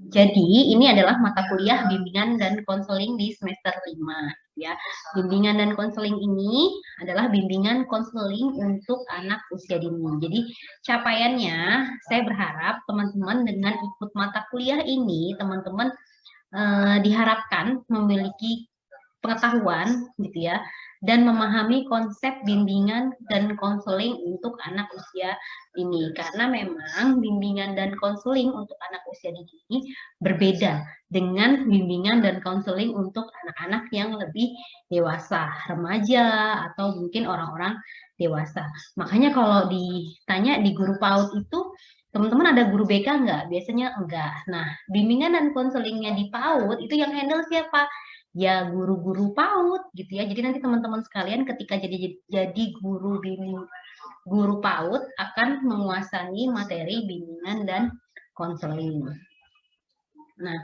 Jadi ini adalah mata kuliah bimbingan dan konseling di semester 5 ya. Bimbingan dan konseling ini adalah bimbingan konseling untuk anak usia dini. Jadi capaiannya saya berharap teman-teman dengan ikut mata kuliah ini teman-teman diharapkan memiliki pengetahuan gitu ya dan memahami konsep bimbingan dan konseling untuk anak usia dini karena memang bimbingan dan konseling untuk anak usia dini berbeda dengan bimbingan dan konseling untuk anak-anak yang lebih dewasa, remaja atau mungkin orang-orang dewasa. Makanya kalau ditanya di guru PAUD itu teman-teman ada guru BK nggak? Biasanya enggak. Nah, bimbingan dan konselingnya di PAUD itu yang handle siapa? Ya guru-guru PAUD gitu ya. Jadi nanti teman-teman sekalian ketika jadi guru PAUD akan menguasai materi bimbingan dan konseling. Nah,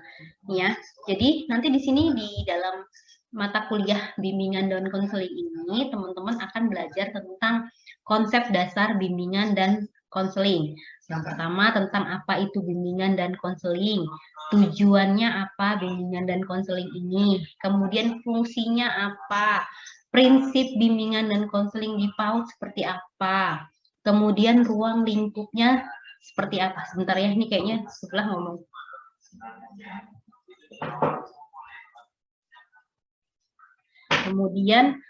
ya. Jadi nanti di sini di dalam mata kuliah bimbingan dan konseling ini teman-teman akan belajar tentang konsep dasar bimbingan dan konseling. Yang pertama tentang apa itu bimbingan dan konseling, tujuannya apa bimbingan dan konseling ini, kemudian fungsinya apa, prinsip bimbingan dan konseling di PAUD seperti apa, kemudian ruang lingkupnya seperti apa. Sebentar ya, ini kayaknya sebelah ngomong. Kemudian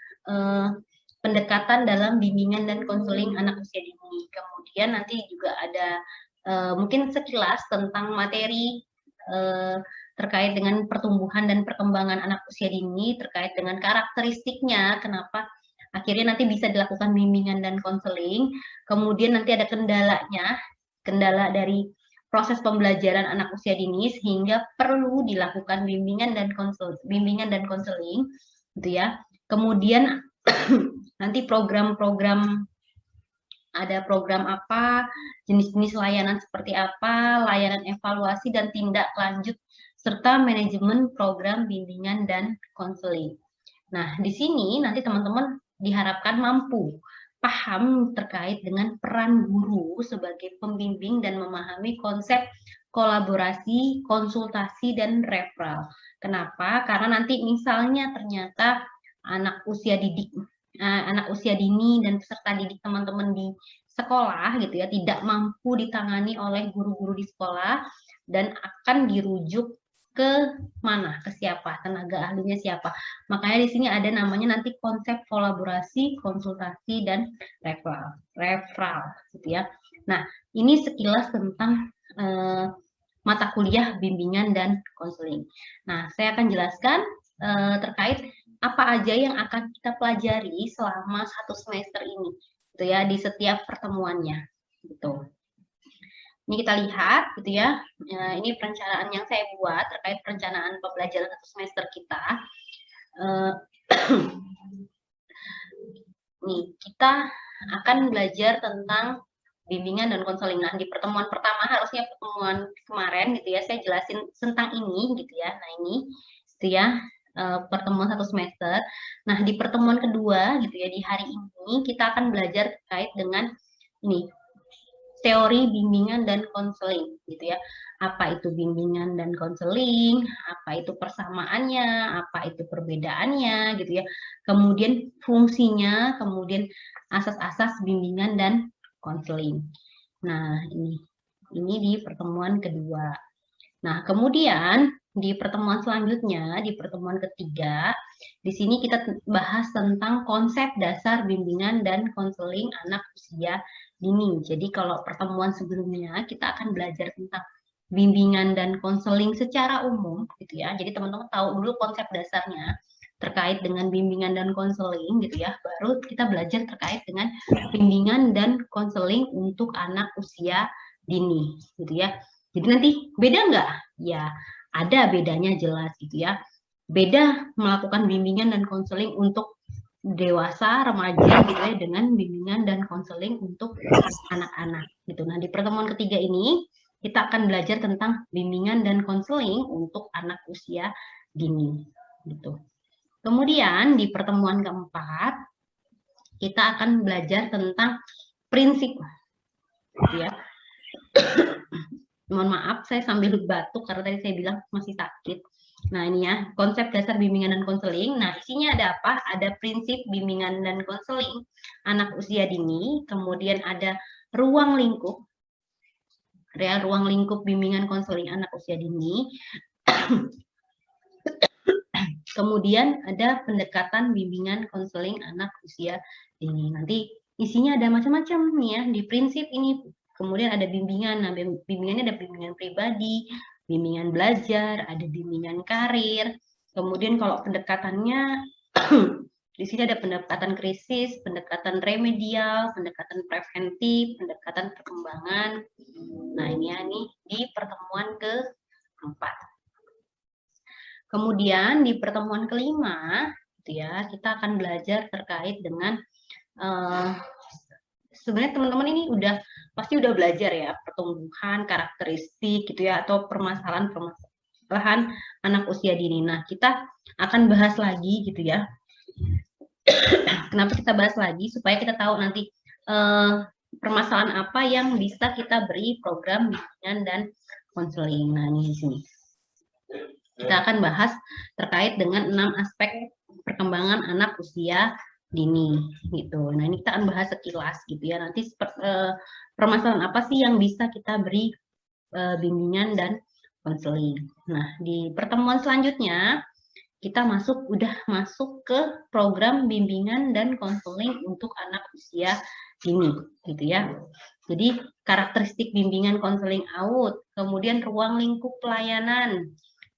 pendekatan dalam bimbingan dan konseling anak usia dini. Kemudian nanti juga ada mungkin sekilas tentang materi terkait dengan pertumbuhan dan perkembangan anak usia dini, terkait dengan karakteristiknya, kenapa akhirnya nanti bisa dilakukan bimbingan dan konseling. Kemudian nanti ada kendalanya, kendala dari proses pembelajaran anak usia dini sehingga perlu dilakukan bimbingan dan konseling gitu ya. Kemudian nanti program-program ada program apa, jenis-jenis layanan seperti apa, layanan evaluasi dan tindak lanjut serta manajemen program bimbingan dan konseling. Nah, di sini nanti teman-teman diharapkan mampu paham terkait dengan peran guru sebagai pembimbing dan memahami konsep kolaborasi, konsultasi, dan referral. Kenapa? Karena nanti misalnya ternyata anak usia dini dan peserta didik teman-teman di sekolah gitu ya tidak mampu ditangani oleh guru-guru di sekolah dan akan dirujuk ke mana, ke siapa, tenaga ahlinya siapa. Makanya di sini ada namanya nanti konsep kolaborasi, konsultasi, dan referral gitu ya. Nah, ini sekilas tentang mata kuliah bimbingan dan konseling. Nah, saya akan jelaskan terkait apa aja yang akan kita pelajari selama 1 semester ini, gitu ya, di setiap pertemuannya, gitu. Ini kita lihat gitu ya, ini perencanaan yang saya buat terkait perencanaan pembelajaran 1 semester kita. Nih, kita akan belajar tentang bimbingan dan konseling. Nah, di pertemuan pertama harusnya pertemuan kemarin gitu ya, saya jelasin tentang ini gitu ya. Nah, ini gitu ya, pertemuan 1 semester. Nah, di pertemuan kedua gitu ya, di hari ini kita akan belajar terkait dengan ini teori bimbingan dan konseling gitu ya. Apa itu bimbingan dan konseling, apa itu persamaannya, apa itu perbedaannya gitu ya. Kemudian fungsinya, kemudian asas-asas bimbingan dan konseling. Nah, ini di pertemuan kedua. Nah, kemudian di pertemuan selanjutnya, di pertemuan ketiga, di sini kita bahas tentang konsep dasar bimbingan dan konseling anak usia dini. Jadi kalau pertemuan sebelumnya kita akan belajar tentang bimbingan dan konseling secara umum gitu ya. Jadi teman-teman tahu dulu konsep dasarnya terkait dengan bimbingan dan konseling gitu ya. Baru kita belajar terkait dengan bimbingan dan konseling untuk anak usia dini gitu ya. Jadi nanti beda nggak? Ya, ada bedanya jelas gitu ya. Beda melakukan bimbingan dan konseling untuk dewasa, remaja gitu ya dengan bimbingan dan konseling untuk anak-anak gitu. Nah, di pertemuan ketiga ini kita akan belajar tentang bimbingan dan konseling untuk anak usia dini gitu. Kemudian di pertemuan keempat kita akan belajar tentang prinsip gitu ya. mohon maaf saya sambil batuk karena tadi saya bilang masih sakit. Nah ini ya, konsep dasar bimbingan dan konseling. Nah isinya ada apa? Ada prinsip bimbingan dan konseling anak usia dini, kemudian ada ruang lingkup, ruang lingkup bimbingan konseling anak usia dini. Kemudian ada pendekatan bimbingan konseling anak usia dini. Nanti isinya ada macam-macam nih ya di prinsip ini. Kemudian ada bimbingan. Nah, bimbingannya ada bimbingan pribadi, bimbingan belajar, ada bimbingan karir. Kemudian kalau pendekatannya di sini ada pendekatan krisis, pendekatan remedial, pendekatan preventif, pendekatan perkembangan. Nah, ini ya nih di pertemuan keempat. Kemudian di pertemuan kelima, gitu ya, kita akan belajar terkait dengan sebenarnya teman-teman ini pasti udah belajar ya pertumbuhan, karakteristik gitu ya, atau permasalahan anak usia dini. Nah, kita akan bahas lagi gitu ya. Kenapa kita bahas lagi? Supaya kita tahu nanti permasalahan apa yang bisa kita beri program bimbingan dan konseling. Nah, ini di sini. Kita akan bahas terkait dengan 6 aspek perkembangan anak usia dini gitu. Nah, ini kita akan bahas sekilas gitu ya. Nanti permasalahan apa sih yang bisa kita beri bimbingan dan konseling. Nah, di pertemuan selanjutnya kita udah masuk ke program bimbingan dan konseling untuk anak usia dini gitu ya. Jadi karakteristik bimbingan konseling AUD, kemudian ruang lingkup pelayanan,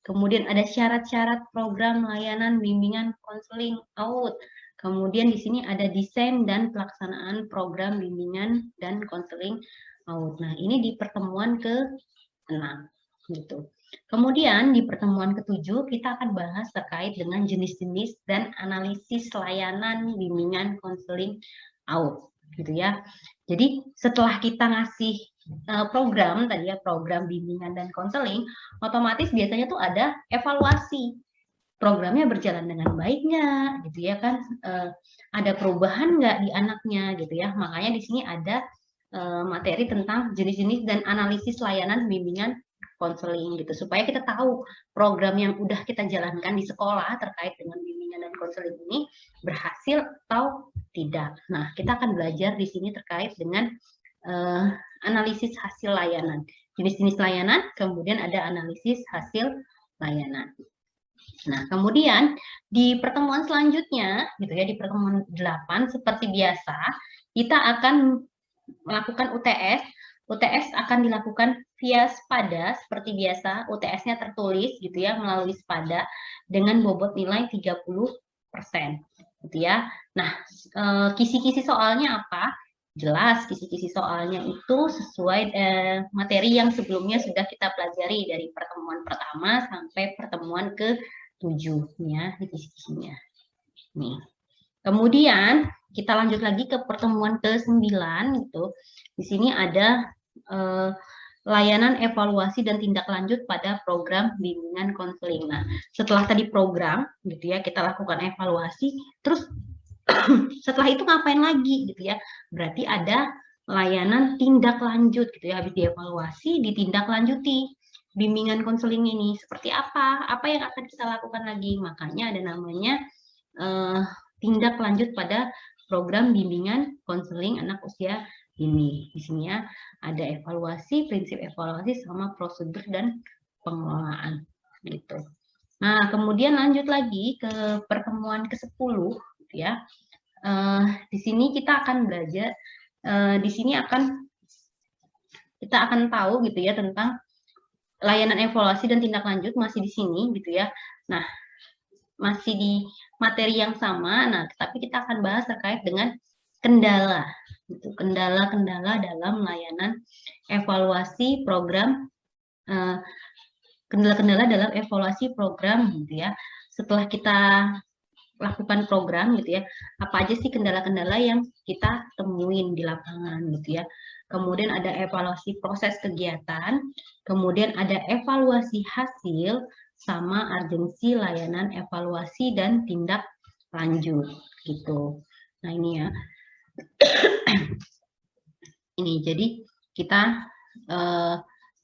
kemudian ada syarat-syarat program layanan bimbingan konseling AUD. Kemudian di sini ada desain dan pelaksanaan program bimbingan dan konseling AUD. Nah, ini di pertemuan ke-6 gitu. Kemudian di pertemuan ke-7 kita akan bahas terkait dengan jenis-jenis dan analisis layanan bimbingan konseling AUD gitu ya. Jadi setelah kita ngasih program tadi ya, program bimbingan dan konseling, otomatis biasanya tuh ada evaluasi. Programnya berjalan dengan baik nggak gitu ya kan, ada perubahan nggak di anaknya gitu ya. Makanya di sini ada materi tentang jenis-jenis dan analisis layanan bimbingan konseling gitu, supaya kita tahu program yang udah kita jalankan di sekolah terkait dengan bimbingan dan konseling ini berhasil atau tidak. Nah, kita akan belajar di sini terkait dengan analisis hasil layanan, jenis-jenis layanan, kemudian ada analisis hasil layanan. Nah, kemudian di pertemuan selanjutnya, gitu ya, di pertemuan 8, seperti biasa, kita akan melakukan UTS. UTS akan dilakukan via Spada, seperti biasa, UTS-nya tertulis, gitu ya, melalui Spada, dengan bobot nilai 30%, gitu ya. Nah, kisi-kisi soalnya apa? Jelas, kisi-kisi soalnya itu sesuai materi yang sebelumnya sudah kita pelajari dari pertemuan pertama sampai pertemuan ke-7 ya, kisi-kisinya. Nih. Kemudian kita lanjut lagi ke pertemuan ke-9 gitu. Di sini ada layanan evaluasi dan tindak lanjut pada program bimbingan konseling. Nah, setelah tadi program gitu ya, kita lakukan evaluasi, terus setelah itu ngapain lagi gitu ya? Berarti ada layanan tindak lanjut gitu ya, habis dievaluasi ditindaklanjuti. Bimbingan konseling ini seperti apa? Apa yang akan kita lakukan lagi? Makanya ada namanya tindak lanjut pada program bimbingan konseling anak usia dini. Di sini ya ada evaluasi, prinsip evaluasi sama prosedur dan pengelolaan gitu. Nah, kemudian lanjut lagi ke pertemuan ke-10 gitu ya. Di sini kita akan belajar, di sini kita akan tahu gitu ya tentang layanan evaluasi dan tindak lanjut, masih di sini gitu ya. Nah, masih di materi yang sama, nah tapi kita akan bahas terkait dengan kendala gitu, kendala-kendala dalam layanan evaluasi program, kendala-kendala dalam evaluasi program gitu ya. Setelah kita lakukan program gitu ya, apa aja sih kendala-kendala yang kita temuin di lapangan gitu ya. Kemudian ada evaluasi proses kegiatan, kemudian ada evaluasi hasil, sama urgensi layanan evaluasi dan tindak lanjut gitu. Nah, ini ya. Ini jadi kita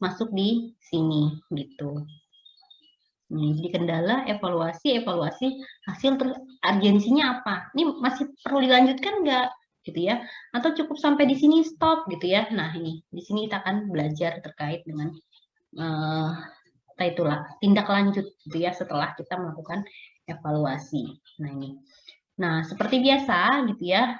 masuk di sini gitu. Jadi kendala, evaluasi hasil, terus urgensinya apa? Ini masih perlu dilanjutkan nggak? Gitu ya? Atau cukup sampai di sini stop gitu ya? Nah ini di sini kita akan belajar terkait dengan itulah tindak lanjut gitu ya setelah kita melakukan evaluasi. Nah ini, nah seperti biasa gitu ya.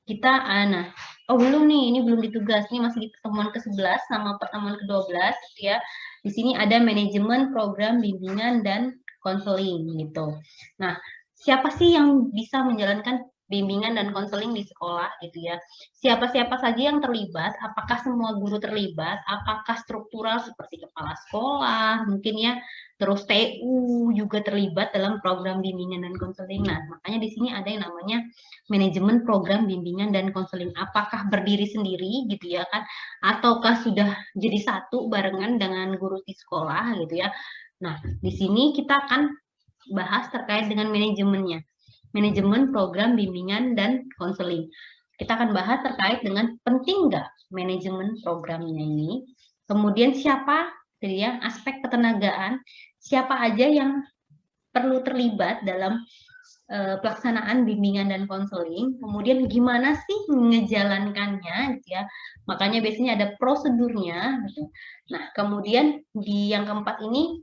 Kita nah belum nih, ini belum ditugas, ini masih di pertemuan ke-11 sama pertemuan ke-12 gitu ya. Di sini ada manajemen program bimbingan dan konseling gitu. Nah, siapa sih yang bisa menjalankan bimbingan dan konseling di sekolah gitu ya? Siapa-siapa saja yang terlibat? Apakah semua guru terlibat? Apakah struktural seperti kepala sekolah, mungkin ya, terus TU juga terlibat dalam program bimbingan dan konseling. Nah, makanya di sini ada yang namanya manajemen program bimbingan dan konseling. Apakah berdiri sendiri gitu ya kan, ataukah sudah jadi satu barengan dengan guru di sekolah gitu ya. Nah, di sini kita akan bahas terkait dengan manajemennya. Manajemen program bimbingan dan konseling. Kita akan bahas terkait dengan penting nggak manajemen programnya ini. Kemudian siapa, jadi ya, aspek ketenagaan, siapa aja yang perlu terlibat dalam pelaksanaan bimbingan dan konseling, kemudian gimana sih menjalankannya, gitu ya. Makanya biasanya ada prosedurnya, gitu. Nah, kemudian di yang keempat ini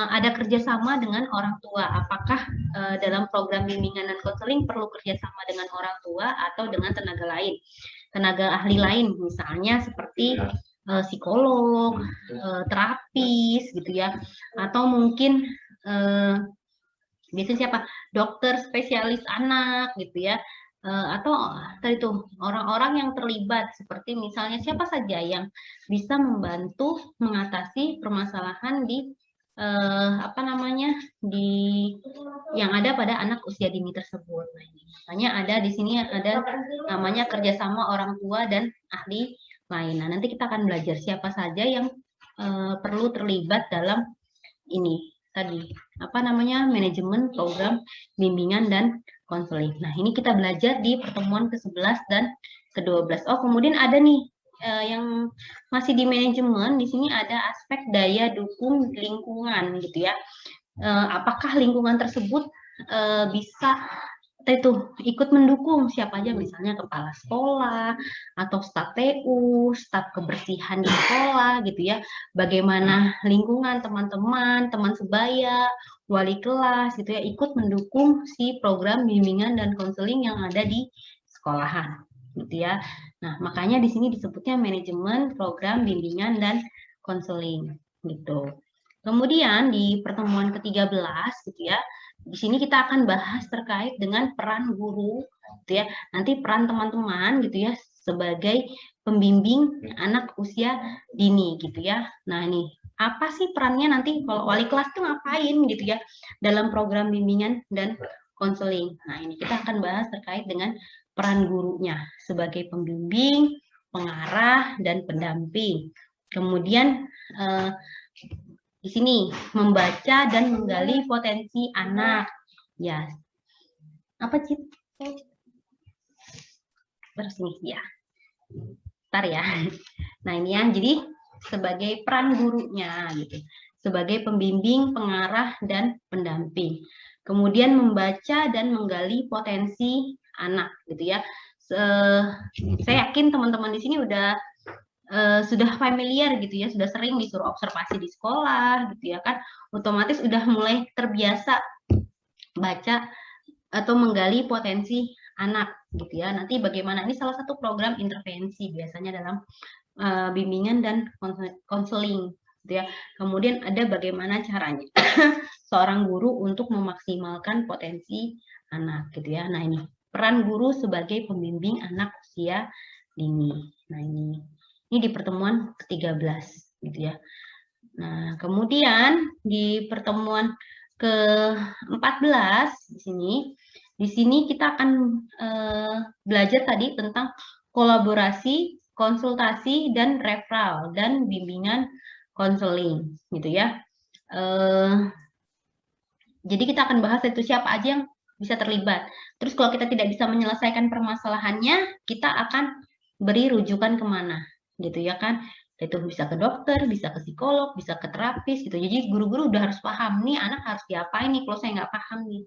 ada kerjasama dengan orang tua. Apakah dalam program bimbingan dan konseling perlu kerjasama dengan orang tua atau dengan tenaga lain, tenaga ahli lain, misalnya seperti psikolog, terapis, gitu ya, atau mungkin biasanya siapa? Dokter spesialis anak gitu ya. Atau tadi tuh orang-orang yang terlibat seperti misalnya siapa saja yang bisa membantu mengatasi permasalahan di apa namanya, di yang ada pada anak usia dini tersebut. Nah, ini makanya ada di sini ada namanya kerjasama orang tua dan ahli lain. Nah, nanti kita akan belajar siapa saja yang perlu terlibat dalam ini tadi, apa namanya, manajemen program bimbingan dan konseling. Nah, ini kita belajar di pertemuan ke-11 dan ke-12. Oh, kemudian ada nih yang masih di manajemen, di sini ada aspek daya dukung lingkungan gitu ya. Apakah lingkungan tersebut bisa itu ikut mendukung siapa aja, misalnya kepala sekolah atau staf TU, staf kebersihan di sekolah gitu ya. Bagaimana lingkungan teman-teman, teman sebaya, wali kelas gitu ya ikut mendukung si program bimbingan dan konseling yang ada di sekolahan gitu ya. Nah, makanya di sini disebutnya manajemen program bimbingan dan konseling gitu. Kemudian di pertemuan ke-13 gitu ya, di sini kita akan bahas terkait dengan peran guru, gitu ya. Nanti peran teman-teman, gitu ya, sebagai pembimbing anak usia dini, gitu ya. Nah, ini apa sih perannya nanti kalau wali kelas tuh ngapain, gitu ya, dalam program bimbingan dan konseling. Nah, ini kita akan bahas terkait dengan peran gurunya sebagai pembimbing, pengarah, dan pendamping. Kemudian di sini membaca dan menggali potensi anak. Ya. Apa, Cit? Terus nih ya. Bentar ya. Nah, ini ya. Jadi sebagai peran gurunya gitu. Sebagai pembimbing, pengarah, dan pendamping. Kemudian membaca dan menggali potensi anak gitu ya. Saya yakin teman-teman di sini sudah familiar gitu ya, sudah sering disuruh observasi di sekolah gitu ya kan, otomatis udah mulai terbiasa baca atau menggali potensi anak gitu ya. Nanti bagaimana, ini salah satu program intervensi biasanya dalam bimbingan dan konseling gitu ya. Kemudian ada bagaimana caranya seorang guru untuk memaksimalkan potensi anak gitu ya. Nah, ini peran guru sebagai pembimbing anak usia dini. Nah, ini di pertemuan ke-13 gitu ya. Nah, kemudian di pertemuan ke-14 di sini kita akan belajar tadi tentang kolaborasi, konsultasi, dan referral dan bimbingan konseling gitu ya. Jadi kita akan bahas itu siapa aja yang bisa terlibat. Terus kalau kita tidak bisa menyelesaikan permasalahannya, kita akan beri rujukan kemana gitu ya kan. Itu bisa ke dokter, bisa ke psikolog, bisa ke terapis gitu. Jadi guru-guru udah harus paham nih anak harus diapain nih kalau saya nggak paham nih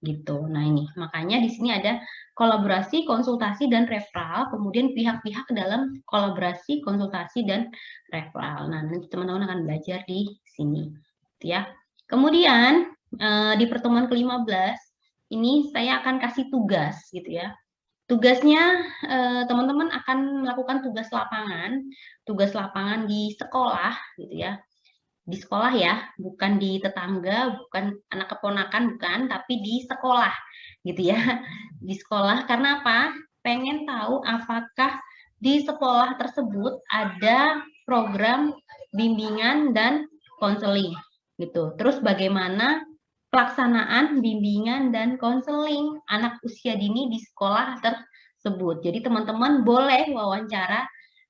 gitu. Nah ini makanya di sini ada kolaborasi, konsultasi dan referral, kemudian pihak-pihak dalam kolaborasi, konsultasi dan referral. Nah nanti teman-teman akan belajar di sini, gitu ya. Kemudian di pertemuan ke-15 ini saya akan kasih tugas gitu ya. Tugasnya teman-teman akan melakukan tugas lapangan di sekolah gitu ya. Di sekolah ya, bukan di tetangga, bukan anak keponakan, bukan, tapi di sekolah gitu ya. Di sekolah karena apa? Pengen tahu apakah di sekolah tersebut ada program bimbingan dan konseling gitu. Terus bagaimana pelaksanaan bimbingan dan konseling anak usia dini di sekolah tersebut. Jadi teman-teman boleh wawancara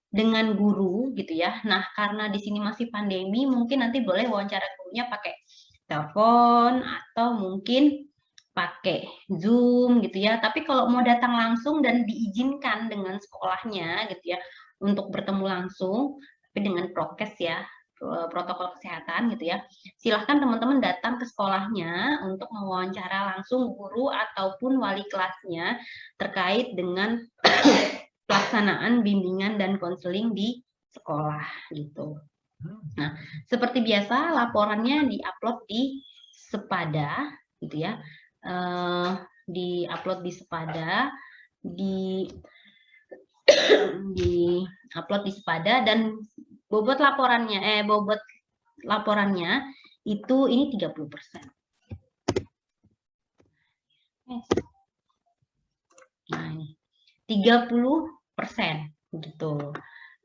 dengan guru gitu ya. Nah, karena di sini masih pandemi, mungkin nanti boleh wawancara gurunya pakai telepon atau mungkin pakai Zoom gitu ya. Tapi kalau mau datang langsung dan diizinkan dengan sekolahnya gitu ya untuk bertemu langsung, tapi dengan prokes ya, protokol kesehatan gitu ya. Silahkan teman-teman datang ke sekolahnya untuk mewawancara langsung guru ataupun wali kelasnya terkait dengan pelaksanaan bimbingan dan konseling di sekolah gitu. Nah, seperti biasa laporannya diupload di Sepada gitu ya. Di-upload di Sepada, di upload di Sepada dan bobot laporannya itu ini 30%. Nah, ini 30% gitu.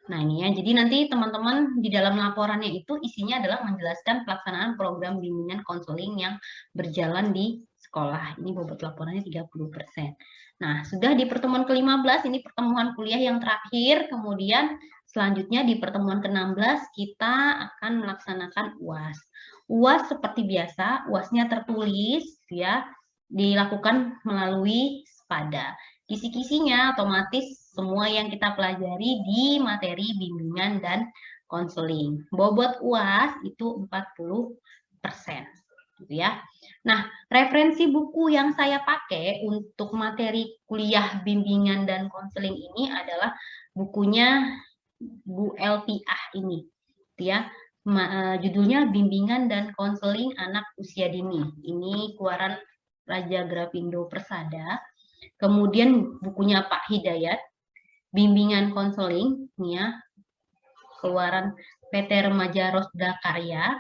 Nah, ini ya. Jadi nanti teman-teman di dalam laporannya itu isinya adalah menjelaskan pelaksanaan program bimbingan konseling yang berjalan di sekolah. Ini bobot laporannya 30%. Nah, sudah di pertemuan ke-15 ini pertemuan kuliah yang terakhir, kemudian selanjutnya di pertemuan ke-16 kita akan melaksanakan UAS. UAS seperti biasa, UASnya tertulis ya, dilakukan melalui Sepada. Kisi-kisinya otomatis semua yang kita pelajari di materi bimbingan dan konseling. Bobot UAS itu 40%. Gitu ya. Nah, referensi buku yang saya pakai untuk materi kuliah bimbingan dan konseling ini adalah bukunya Bu Elpiah ini. Gitu ya. Judulnya Bimbingan dan Konseling Anak Usia Dini. Ini keluaran Raja Grafindo Persada. Kemudian bukunya Pak Hidayat, Bimbingan Konseling, ya, keluaran PT Remaja Rosda Karya.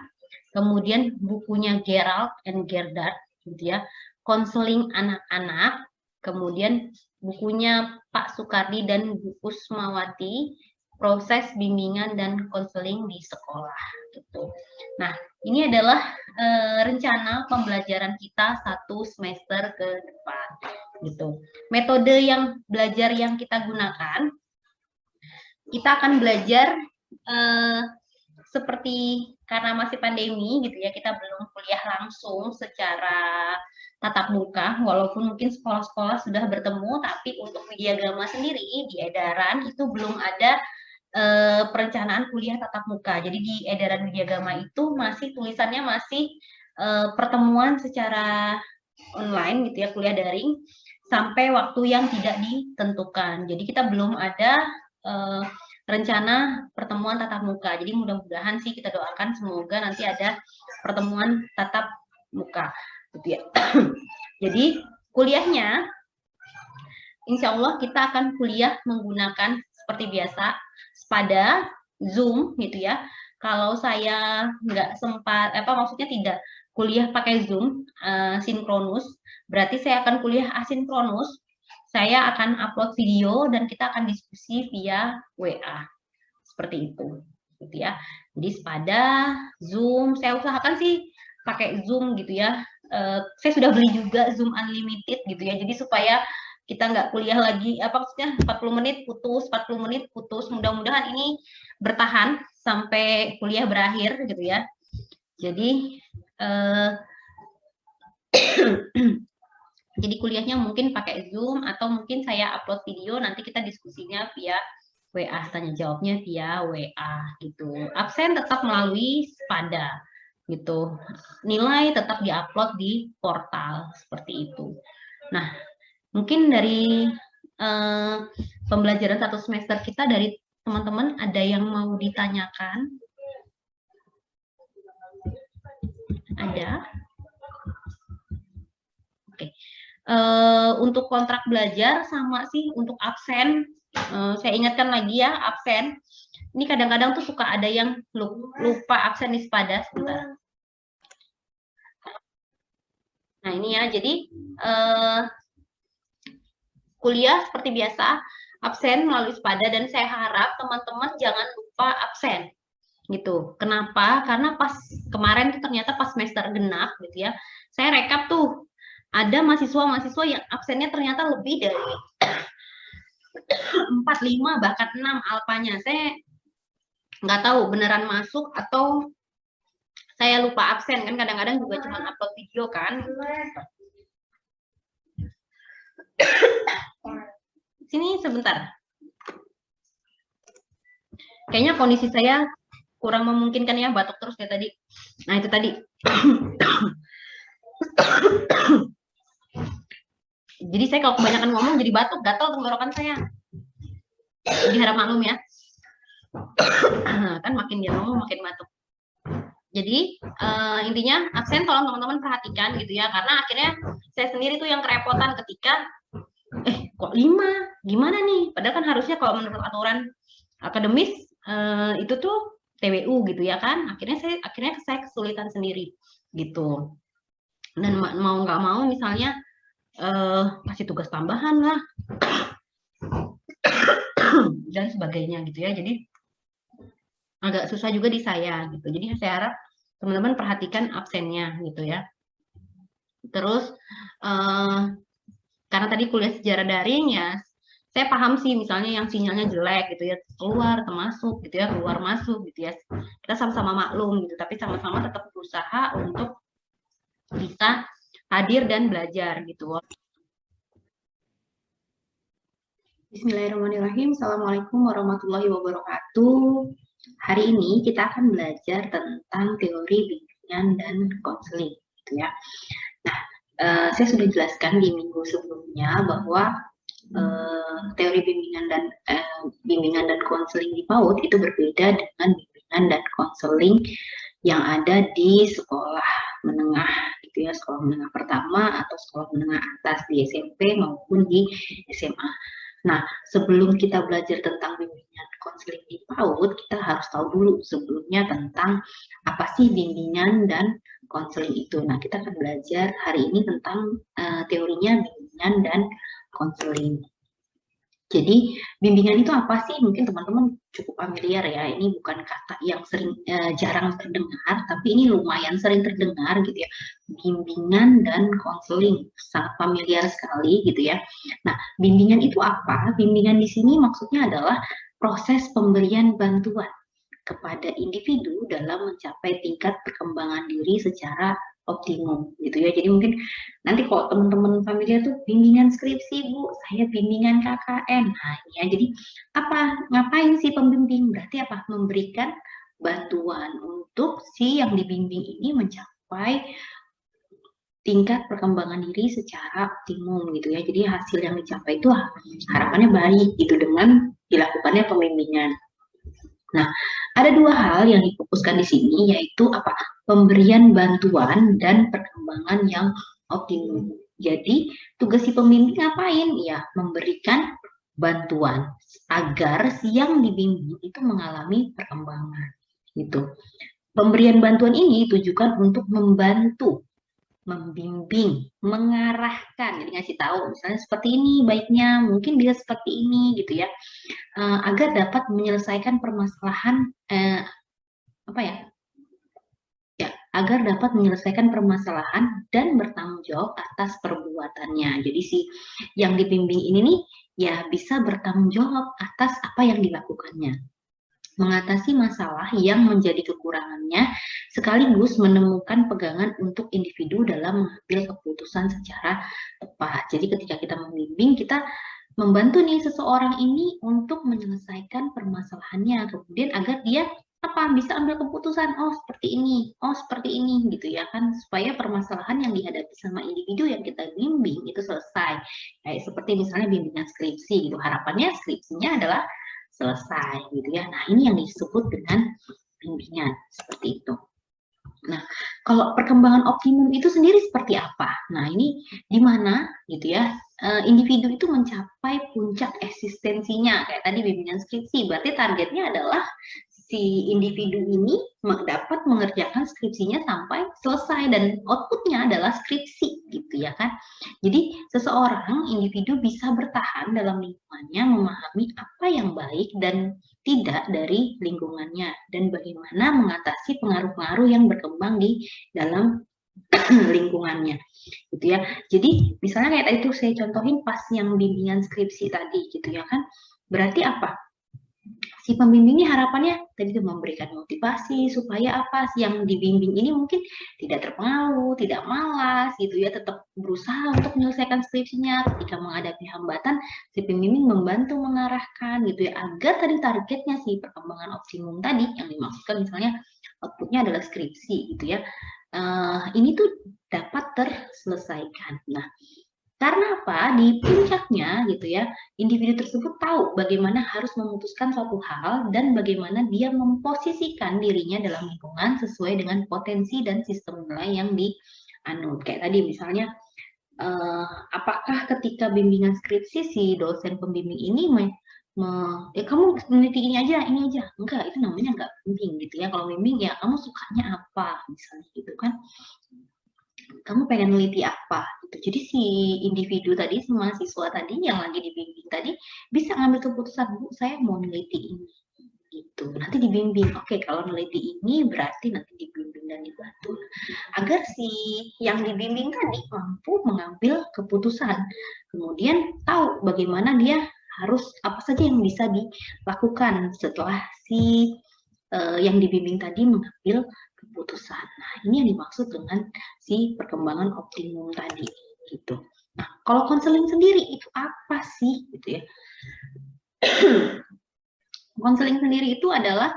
Kemudian bukunya Gerald and Gerdard, gitu ya, Konseling Anak-anak. Kemudian bukunya Pak Sukardi dan Bu Usmawati, Proses Bimbingan dan Konseling di Sekolah. Gitu. Nah, ini adalah rencana pembelajaran kita 1 semester ke depan. Gitu. Metode yang belajar yang kita gunakan, kita akan belajar seperti karena masih pandemi gitu ya, kita belum kuliah langsung secara tatap muka, walaupun mungkin sekolah-sekolah sudah bertemu, tapi untuk Widyagama sendiri di edaran itu belum ada perencanaan kuliah tatap muka. Jadi di edaran Widyagama itu masih tulisannya masih pertemuan secara online gitu ya, kuliah daring sampai waktu yang tidak ditentukan. Jadi kita belum ada rencana pertemuan tatap muka. Jadi mudah-mudahan sih kita doakan semoga nanti ada pertemuan tatap muka gitu ya. Jadi kuliahnya insya Allah kita akan kuliah menggunakan seperti biasa Sepada, Zoom gitu ya. Kalau saya nggak sempat, maksudnya tidak kuliah pakai Zoom sinkronus, berarti saya akan kuliah asinkronus. Saya akan upload video dan kita akan diskusi via WA. Seperti itu. Gitu ya. Jadi Sepada, Zoom, saya usahakan sih pakai Zoom gitu ya. Saya sudah beli juga Zoom Unlimited gitu ya. Jadi supaya kita nggak kuliah lagi, maksudnya 40 menit putus, 40 menit putus. Mudah-mudahan ini bertahan sampai kuliah berakhir gitu ya. Jadi jadi kuliahnya mungkin pakai Zoom atau mungkin saya upload video nanti kita diskusinya via WA, tanya jawabnya via WA gitu. Absen tetap melalui Spada gitu. Nilai tetap diupload di portal seperti itu. Nah, mungkin dari pembelajaran 1 semester kita, dari teman-teman ada yang mau ditanyakan? Ada? Oke. Untuk kontrak belajar sama sih untuk absen. Saya ingatkan lagi ya, absen. Ini kadang-kadang tuh suka ada yang lupa absen di Spada sebentar. Nah ini ya, jadi kuliah seperti biasa, absen melalui Spada, dan saya harap teman-teman jangan lupa absen gitu. Kenapa? Karena pas kemarin tuh ternyata pas semester genap gitu ya, saya rekap tuh ada mahasiswa-mahasiswa yang absennya ternyata lebih dari 4, 5, bahkan 6 alpanya. Saya nggak tahu beneran masuk atau saya lupa absen, kan kadang-kadang juga cuma upload video kan. Sini sebentar. Kayaknya kondisi saya kurang memungkinkan ya, batuk terus kayak tadi. Nah itu tadi. Jadi saya kalau kebanyakan ngomong jadi batuk, gatal tenggorokan saya. Jadi harap maklum ya. Kan makin dia ngomong makin batuk. Jadi intinya absen tolong teman-teman perhatikan gitu ya, karena akhirnya saya sendiri tuh yang kerepotan ketika kok 5, gimana nih? Padahal kan harusnya kalau menurut aturan akademis itu tuh TWU gitu ya kan. Akhirnya saya kesulitan sendiri gitu. Dan mau nggak mau misalnya kasih tugas tambahan lah dan sebagainya gitu ya. Jadi agak susah juga di saya gitu. Jadi saya harap teman-teman perhatikan absennya gitu ya. Terus karena tadi kuliah sejarah daring ya, saya paham sih misalnya yang sinyalnya jelek gitu ya, keluar termasuk gitu ya, keluar masuk gitu ya. Kita sama-sama maklum gitu, tapi sama-sama tetap berusaha untuk bisa hadir dan belajar gitu. Bismillahirrahmanirrahim. Assalamualaikum warahmatullahi wabarakatuh. Hari ini kita akan belajar tentang teori bimbingan dan konseling gitu ya. Nah, saya sudah jelaskan di minggu sebelumnya bahwa teori bimbingan dan konseling di PAUD itu berbeda dengan bimbingan dan konseling yang ada di sekolah menengah gitu ya, sekolah menengah pertama atau sekolah menengah atas di SMP maupun di SMA. Nah, sebelum kita belajar tentang bimbingan konseling di PAUD, kita harus tahu dulu sebelumnya tentang apa sih bimbingan dan konseling itu. Nah, kita akan belajar hari ini tentang teorinya bimbingan dan konseling. Jadi, bimbingan itu apa sih? Mungkin teman-teman cukup familiar ya. Ini bukan kata yang jarang terdengar, tapi ini lumayan sering terdengar gitu ya. Bimbingan dan konseling, sangat familiar sekali gitu ya. Nah, bimbingan itu apa? Bimbingan di sini maksudnya adalah proses pemberian bantuan kepada individu dalam mencapai tingkat perkembangan diri secara optimum gitu ya. Jadi mungkin nanti kalau teman-teman familiar tuh bimbingan skripsi Bu, saya bimbingan KKN. Nah ya, jadi ngapain sih pembimbing? Berarti apa? Memberikan bantuan untuk si yang dibimbing ini mencapai tingkat perkembangan diri secara optimum gitu ya. Jadi hasil yang dicapai itu harapannya baik gitu dengan dilakukannya pembimbingan. Nah, ada dua hal yang difokuskan di sini, yaitu apa? Pemberian bantuan dan perkembangan yang optimum. Jadi, tugas si pembimbing ngapain? Ya, memberikan bantuan agar si yang dibimbing itu mengalami perkembangan. Gitu. Pemberian bantuan ini ditujukan untuk membantu, membimbing, mengarahkan, jadi ngasih tahu misalnya seperti ini baiknya, mungkin bisa seperti ini gitu ya, agar dapat menyelesaikan permasalahan agar dapat menyelesaikan permasalahan dan bertanggung jawab atas perbuatannya. Jadi si yang dibimbing ini nih ya bisa bertanggung jawab atas apa yang dilakukannya, mengatasi masalah yang menjadi kekurangannya, sekaligus menemukan pegangan untuk individu dalam mengambil keputusan secara tepat. Jadi ketika kita membimbing, kita membantu nih seseorang ini untuk menyelesaikan permasalahannya, kemudian agar dia apa bisa ambil keputusan, oh seperti ini gitu ya kan, supaya permasalahan yang dihadapi sama individu yang kita bimbing itu selesai. Kayak seperti misalnya bimbingan skripsi gitu, harapannya skripsinya adalah selesai gitu ya. Nah, ini yang disebut dengan bimbingan seperti itu. Nah, kalau perkembangan optimum itu sendiri seperti apa? Nah, ini di mana gitu ya, individu itu mencapai puncak eksistensinya. Kayak tadi bimbingan skripsi, berarti targetnya adalah si individu ini dapat mengerjakan skripsinya sampai selesai dan outputnya adalah skripsi gitu ya kan. Jadi seseorang individu bisa bertahan dalam lingkungannya, memahami apa yang baik dan tidak dari lingkungannya dan bagaimana mengatasi pengaruh-pengaruh yang berkembang di dalam lingkungannya gitu ya. Jadi misalnya kayak tadi tuh saya contohin pas yang bimbingan skripsi tadi gitu ya kan. Berarti apa? Si pembimbingnya harapannya tadi itu memberikan motivasi supaya apa sih yang dibimbing ini mungkin tidak terpengaruh, tidak malas gitu ya, tetap berusaha untuk menyelesaikan skripsinya. Ketika menghadapi hambatan, si pembimbing membantu mengarahkan gitu ya, agar tadi targetnya si perkembangan optimum tadi yang dimaksudkan misalnya outputnya adalah skripsi gitu ya, ini tuh dapat terselesaikan. Nah, karena apa? Di puncaknya gitu ya, individu tersebut tahu bagaimana harus memutuskan suatu hal dan bagaimana dia memposisikan dirinya dalam lingkungan sesuai dengan potensi dan sistem nilai yang dianut. Kayak tadi misalnya, apakah ketika bimbingan skripsi si dosen pembimbing ini kamu meneliti ini aja, enggak, itu namanya enggak bimbing gitu ya. Kalau bimbing ya kamu sukanya apa, misalnya gitu kan. Kamu pengen neliti apa gitu. Jadi si individu tadi, si mahasiswa tadi yang lagi dibimbing tadi bisa ngambil keputusan, Bu, saya mau neliti ini gitu. Nanti dibimbing. Oke, kalau neliti ini berarti nanti dibimbing dan dibantu agar si yang dibimbing tadi mampu mengambil keputusan. Kemudian tahu bagaimana dia harus apa saja yang bisa dilakukan setelah si yang dibimbing tadi mengambil keputusan. Nah, ini yang dimaksud dengan si perkembangan optimum tadi gitu. Nah, kalau konseling sendiri itu apa sih gitu ya? Konseling sendiri itu adalah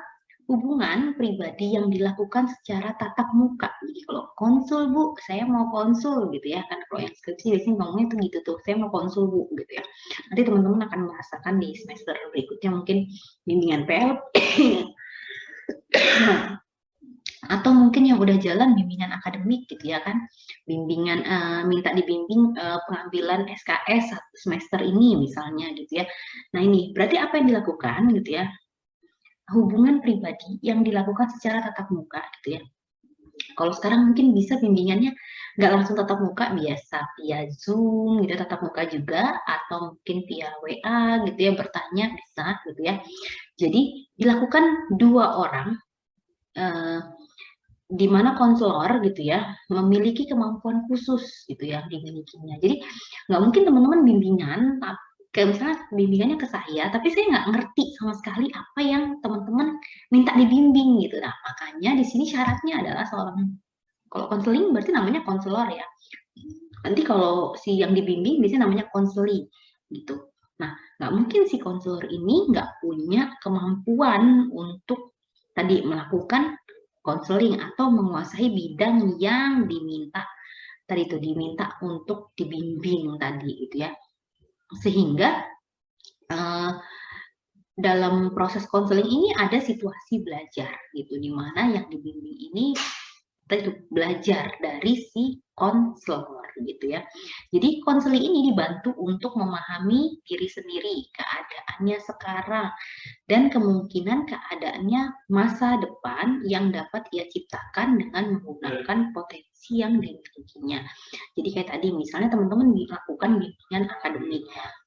hubungan pribadi yang dilakukan secara tatap muka. Jadi kalau konsul, Bu, saya mau konsul gitu ya. Kan kalau yang skripsi biasanya ngomongnya itu gitu tuh, saya mau konsul, Bu, gitu ya. Nanti teman-teman akan merasakan di semester berikutnya mungkin bimbingan PLP atau mungkin yang udah jalan bimbingan akademik gitu ya kan, bimbingan minta dibimbing pengambilan SKS semester ini misalnya gitu ya. Nah ini berarti apa yang dilakukan gitu ya, hubungan pribadi yang dilakukan secara tatap muka gitu ya. Kalau sekarang mungkin bisa bimbingannya nggak langsung tatap muka, biasa via Zoom gitu, tatap muka juga, atau mungkin via WA gitu ya, bertanya bisa gitu ya. Jadi dilakukan dua orang, di mana konselor gitu ya memiliki kemampuan khusus gitu ya dimilikinya. Jadi nggak mungkin teman-teman bimbingan kayak misalnya bimbingannya ke saya, tapi saya nggak ngerti sama sekali apa yang teman-teman minta dibimbing gitu. Nah makanya di sini syaratnya adalah seorang, kalau konseling berarti namanya konselor ya. Nanti kalau si yang dibimbing biasanya namanya konseli gitu. Nah nggak mungkin si konselor ini nggak punya kemampuan untuk tadi melakukan konseling atau menguasai bidang yang diminta tadi itu diminta untuk dibimbing tadi itu ya, sehingga dalam proses konseling ini ada situasi belajar gitu, di mana yang dibimbing ini tadi belajar dari si konselor gitu ya. Jadi konseling ini dibantu untuk memahami diri sendiri, keadaannya sekarang, dan kemungkinan keadaannya masa depan yang dapat ia ciptakan dengan menggunakan potensi yang dimilikinya. Jadi kayak tadi misalnya teman-teman melakukan bimbingan akademik,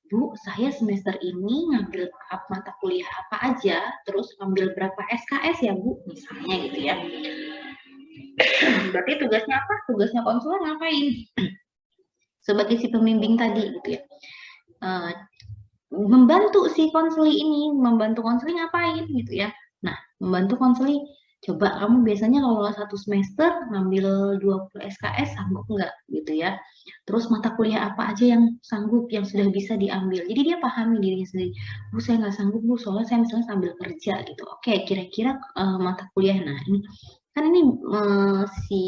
Bu, saya semester ini ngambil mata kuliah apa aja, terus ngambil berapa SKS ya Bu, misalnya gitu ya. Berarti tugasnya apa? Tugasnya konselor ngapain? Sebagai si pembimbing tadi gitu ya. Membantu si konseli ini, membantu konseli ngapain gitu ya. Nah, membantu konseli Coba kamu biasanya kalau satu semester ngambil 20 SKS sanggup nggak gitu ya. Terus mata kuliah apa aja yang sanggup, yang sudah bisa diambil. Jadi dia pahami dirinya sendiri. Bu, saya nggak sanggup, Bu, soalnya saya misalnya sambil kerja gitu. Oke, kira-kira mata kuliah. Nah, ini kan ini si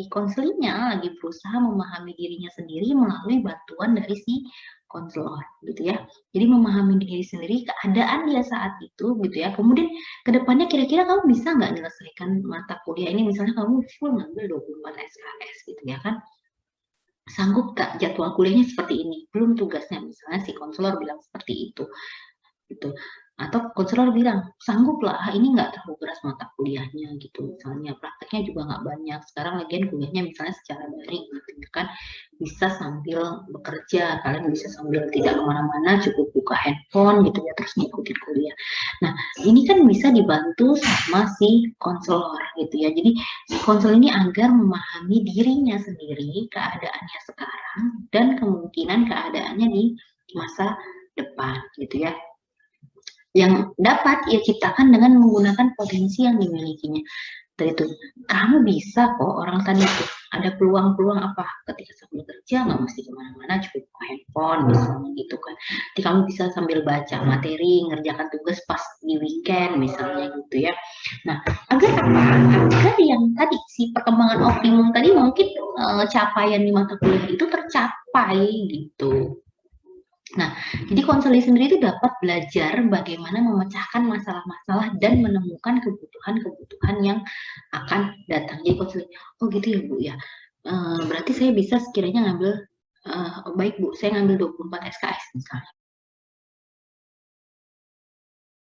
konselingnya lagi berusaha memahami dirinya sendiri melalui bantuan dari si konselor gitu ya. Jadi memahami diri sendiri keadaan dia saat itu gitu ya. Kemudian kedepannya kira-kira kamu bisa nggak menyelesaikan mata kuliah ini, misalnya kamu full ngambil 24 SKS gitu ya kan, sanggup nggak jadwal kuliahnya seperti ini, belum tugasnya, misalnya si konselor bilang seperti itu gitu. Atau konselor bilang sanggup lah, ini nggak terlalu berat mata kuliahnya gitu, misalnya prakteknya juga nggak banyak sekarang, lagian kuliahnya misalnya secara daring gitu ya kan, bisa sambil bekerja, kalian bisa sambil tidak kemana-mana, cukup buka handphone gitu ya, terus ngikutin kuliah. Nah ini kan bisa dibantu sama si konselor gitu ya. Jadi si konselor ini agar memahami dirinya sendiri, keadaannya sekarang dan kemungkinan keadaannya di masa depan gitu ya, yang dapat ia ciptakan dengan menggunakan potensi yang dimilikinya. Tadi itu, kamu bisa kok, orang tadi itu ada peluang-peluang apa ketika sambil kerja, nggak mesti kemana-mana, cukup buka handphone misalnya gitu kan. Jadi kamu bisa sambil baca materi, ngerjakan tugas pas di weekend misalnya gitu ya. Nah, agar apa? Agar yang tadi si perkembangan optimum tadi mungkin capaian di mata kuliah itu tercapai gitu. Nah, jadi konseling sendiri itu dapat belajar bagaimana memecahkan masalah-masalah dan menemukan kebutuhan-kebutuhan yang akan datang. Jadi konseling, oh gitu ya Bu ya. Berarti saya bisa sekiranya ngambil, baik Bu, saya ngambil 24 SKS misalnya.